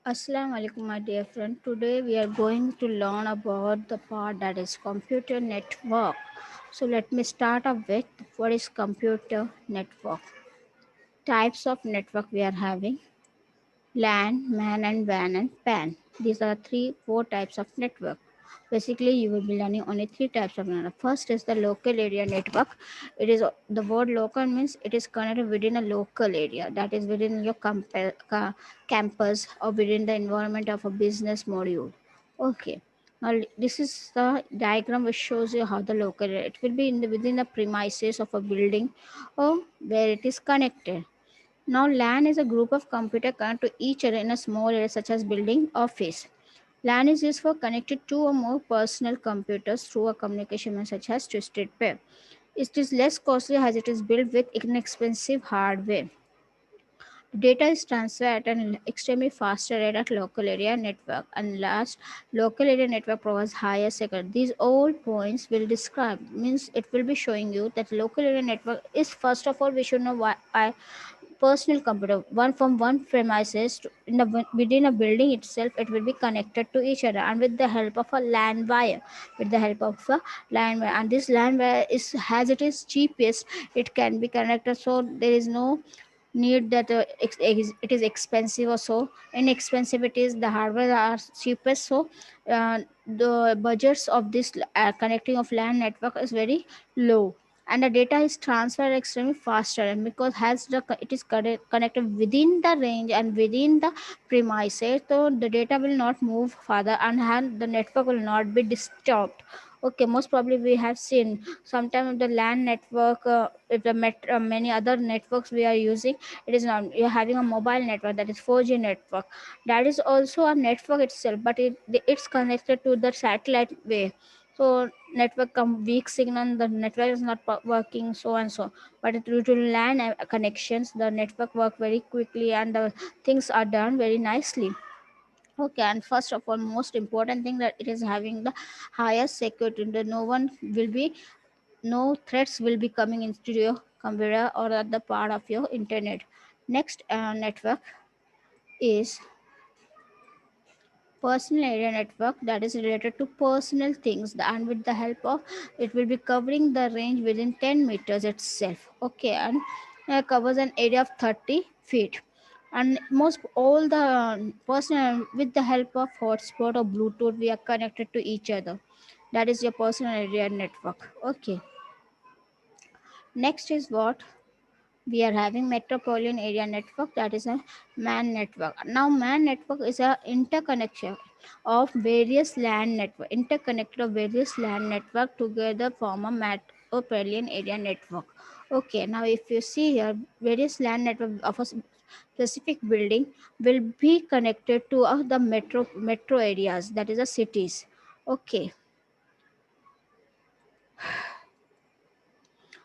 Assalamu alaikum, my dear friend. Today we are going to learn about the part that is computer network. So let me start up with what is computer network. Types of network we are having: LAN, MAN, and WAN and PAN. These are four types of network. Basically, you will be learning only three types of network. First is the local area network. It is the word local means it is connected within a local area, that is within your campus or within the environment of a business module. Okay. Now this is the diagram which shows you how the local area. It will be within the premises of a building or where it is connected. Now, LAN is a group of computers connected to each other in a small area such as building or office. LAN is used for connecting two or more personal computers through a communication method such as twisted pair. It is less costly as it is built with inexpensive hardware. Data is transferred at an extremely faster rate at local area network. And last, local area network provides higher security. These all points will describe means it will be showing you that local area network is first of all we should know why personal computer one from one premises within a building itself. It will be connected to each other and with the help of a LAN wire. With the help of a LAN wire, and this LAN wire is as it is cheapest, it can be connected, so there is no need that it is expensive or so inexpensive. It is the hardware are cheapest, so the budgets of this connecting of LAN network is very low, and the data is transferred extremely faster. And because has it is connected within the range and within the premises, so the data will not move further and hence the network will not be disturbed. Okay, most probably we have seen sometimes the LAN network, if the many other networks we are using, it is not, you're having a mobile network, that is 4G network. That is also a network itself, but it's connected to the satellite way. So network come weak signal, the network is not working, so and so. But due to LAN connections, the network work very quickly and the things are done very nicely. Okay, and first of all, most important thing that it is having the highest security. That no one will be, no threats will be coming into your computer or other part of your internet. Next network is personal area network, that is related to personal things, and with the help of it will be covering the range within 10 meters itself. Okay, and covers an area of 30 feet. And most all the personal, with the help of hotspot or Bluetooth, we are connected to each other. That is your personal area network. Okay, next is what we are having: metropolitan area network, that is a MAN network. Now MAN network is a interconnection of various LAN network, interconnected of various LAN network together form a metropolitan area network. Okay, now if you see here, various LAN network of a specific building will be connected to the metro areas, that is the cities. Okay,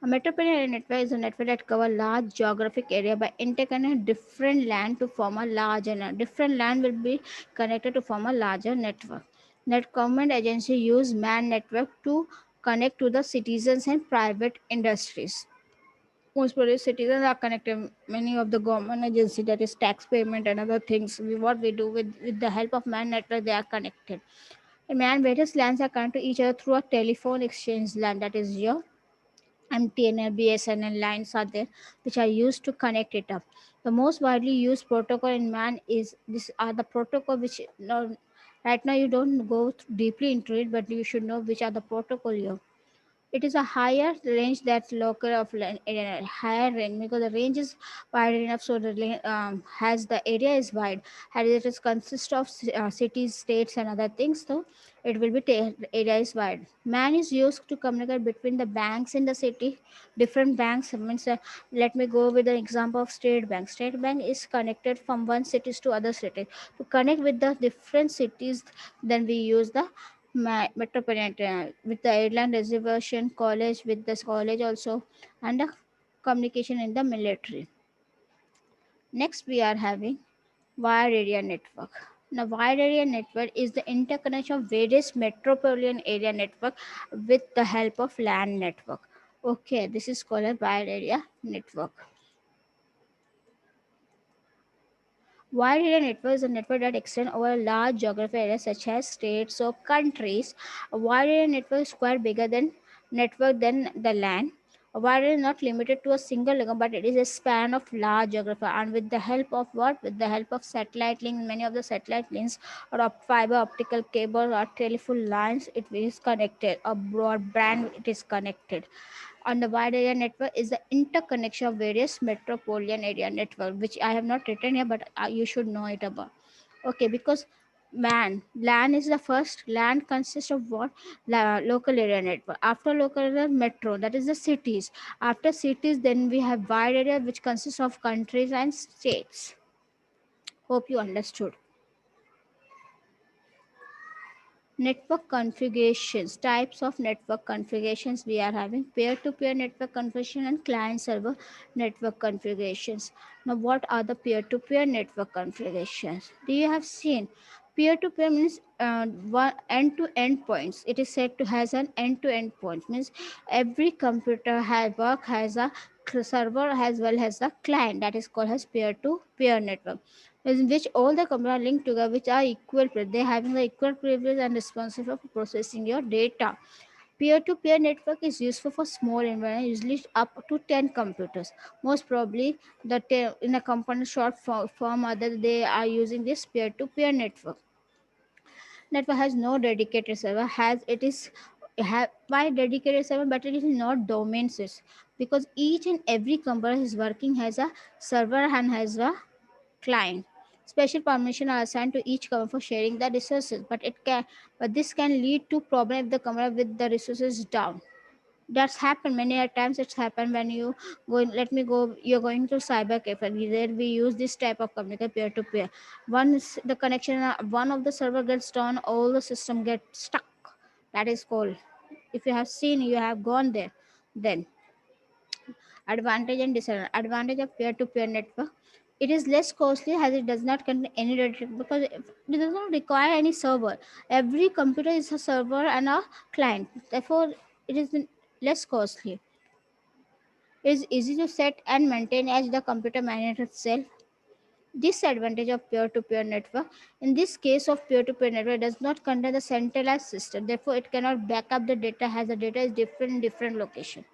a metropolitan network is a network that covers large geographic area by interconnecting different land to form a larger network. Different land will be connected to form a larger network. Net government agency use MAN network to connect to the citizens and private industries. Most probably citizens are connected. Many of the government agency, that is tax payment and other things, what we do with the help of MAN network, they are connected. And MAN various lands are connected to each other through a telephone exchange land, that is your MTNL, BSNL lines are there, which are used to connect it up. The most widely used protocol in MAN is this are the protocol which now, right now you don't go deeply into it, but you should know which are the protocol here. It is a higher range that's local of higher range because the range is wide enough, so the has the area is wide, as it is consist of cities, states and other things, so it will be area is wide. Man is used to communicate between the banks in the city. Different banks means, let me go with the example of State Bank is connected from one cities to other cities. To connect with the different cities, then we use the metropolitan with the airline reservation, college with this college also, and the communication in the military. Next we are having wide area network. Now wide area network is the interconnection of various metropolitan area network with the help of LAN network. Okay, this is called a wide area network. Wide area network is a network that extends over a large geographic area such as states or countries. A wide area network is quite bigger than network than the LAN. A wide area is not limited to a single location, but it is a span of large geography. And with the help of what? With the help of satellite link, many of the satellite links or fiber optical cable or telephone lines, it is connected. A broadband, it is connected. On the wide area network is the interconnection of various metropolitan area network, which I have not written here, but you should know it about. Okay, because LAN is the first. LAN consists of what? Local area network. After local area, metro, that is the cities. After cities, then we have wide area, which consists of countries and states. Hope you understood. Network configurations, types of network configurations we are having: peer-to-peer network configuration and client-server network configurations. Now, what are the peer-to-peer network configurations? Do you have seen? Peer-to-peer means one end-to-end points. It is said to has an end-to-end point. Means every computer has a server as well as a client. That is called as peer-to-peer network, in which all the computers are linked together, which are equal. They having the equal privilege and responsible for processing your data. Peer-to-peer network is useful for small environment, usually up to 10 computers. Most probably, in a company short form, other they are using this peer-to-peer network. Network has no dedicated server. Has it is have why dedicated server, but it is not domain sys, because each and every computer is working as a server and has a client. Special permission are assigned to each computer for sharing the resources, but this can lead to problem if the computer with the resources down. That's happened many a times. It's happened when you let me go, you're going to cyber cafe. There we use this type of communication peer to peer. Once the connection, one of the server gets down, all the system get stuck. That is called, if you have seen, you have gone there. Then advantage and disadvantage of peer-to-peer network: it is less costly as it does not contain any data, because it does not require any server. Every computer is a server and a client, therefore it is less costly. It is easy to set and maintain as the computer manages itself. Disadvantage of peer-to-peer network: in this case of peer-to-peer network, it does not contain the centralized system, therefore it cannot back up the data as the data is different in different location.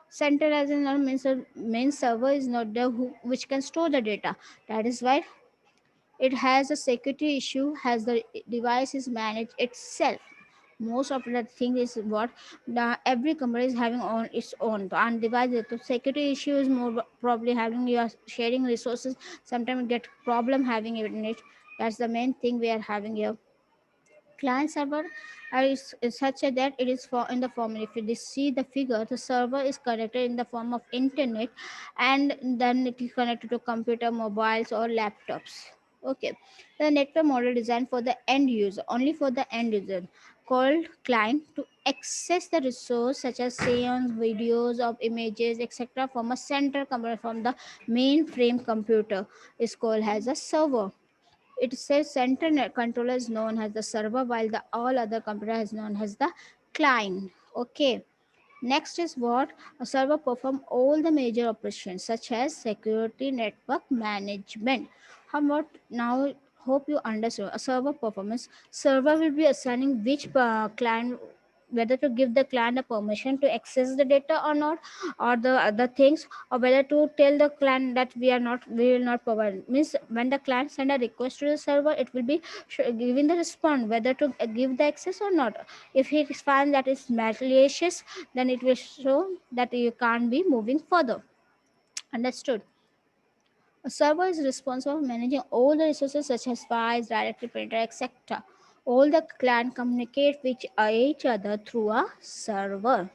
Centralization means the main server is not there which can store the data. That is why it has a security issue as the device is managed itself. Most of the thing is what every company is having on its own and device. The security issue is more probably having, you are sharing resources. Sometimes get problem having it in it. That's the main thing we are having here. Client server is such a that it is for in the form, if you see the figure, the server is connected in the form of internet, and then it is connected to computer, mobiles or laptops. Okay, the network model designed for the end user, only for the end user, called client, to access the resource such as sounds, videos of images, etc., from a central computer, from the mainframe computer, is called as a server. It says center controller is known as the server, while the all other computer is known as the client. Okay. Next is what? A server perform all the major operations such as security, network management. How about now? Hope you understand. A server performance. Server will be assigning which client, whether to give the client a permission to access the data or not, or the other things, or whether to tell the client that we will not provide. Means when the client send a request to the server, it will be giving the response whether to give the access or not. If he finds that it's malicious, then it will show that you can't be moving further. Understood? A server is responsible for managing all the resources such as files, directory, printer, etc. All the client communicate with each other through a server.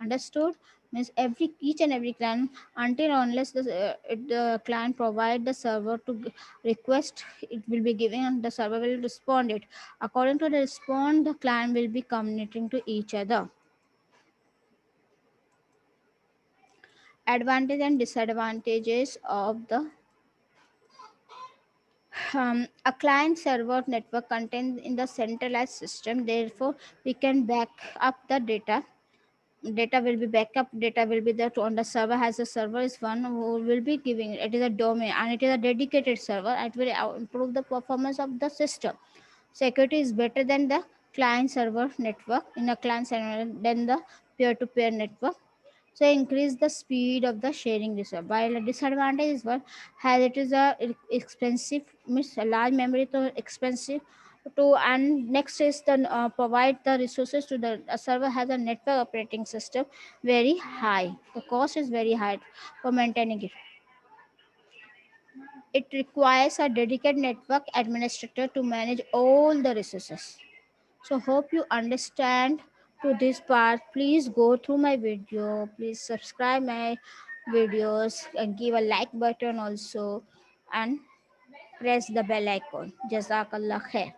Understood? Means every each and every client, until unless the client provide the server to request, it will be given and the server will respond it. According to the response, the client will be communicating to each other. Advantage and disadvantages of the a client server network contained in the centralized system, therefore we can back up the data. data will be backup, data will be there on the server. Has a server is one who will be giving it, is a domain and it is a dedicated server. It will improve the performance of the system. Security is better than the client server network in a client server than the peer to peer network. So increase the speed of the sharing resource. While a disadvantage is one, has it is a expensive, means a large memory to expensive to, and next is the provide the resources to the server has a network operating system very high. The cost is very high for maintaining it. It requires a dedicated network administrator to manage all the resources. So hope you understand to this part. Please go through my video. Please subscribe my videos and give a like button also and press the bell icon. Jazakallah khair.